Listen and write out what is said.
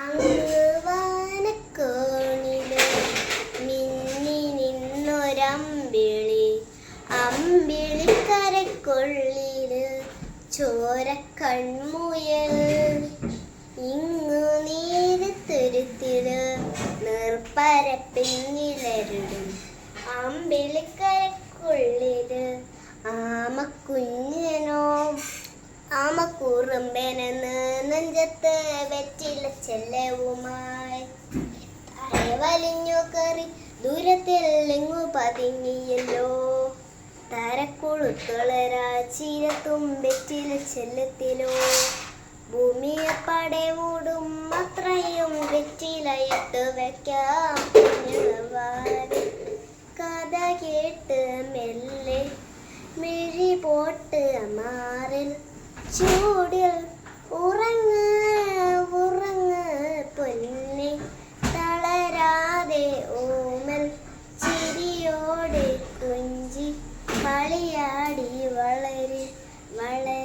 അങ്ങ് വാനക്കോണില് മിന്നി നിന്നൊരമ്പിളി, അമ്പിളിക്കരക്കൊള്ളില് ചോരക്കൺമുയൽ. ഇങ്ങു നീരത്തുരുത്തില് നീർപ്പരപ്പിന്നിലരുടും അമ്പിളിക്കരക്കുള്ളില് ആമക്കുഞ്ഞനോ. ആമക്കുറുമ്പനെന്ന് നെഞ്ചത്ത് വെറ്റില ചെല്ലവുമായി വലിഞ്ഞു കറി ദൂരത്തിൽ എങ്ങു പതുങ്ങിയല്ലോ. തരക്കൊളുത്തുളരാ ചീരത്തും വെറ്റില ചെല്ലത്തിലോ. ഭൂമിയെ പടമൂടും അത്രയും വെറ്റിലയിട്ട് വെക്കാം. കഥ കേട്ട് മെല്ലെ മിഴി പോട്ട് മാറിൽ ചൂടിൽ ഉറങ്ങ് ഉറങ്ങ് പൊന്നെ. തളരാതെ ഓമൽ ചിരിയോടെ കുഞ്ചി കളിയാടി വളര് വളര്.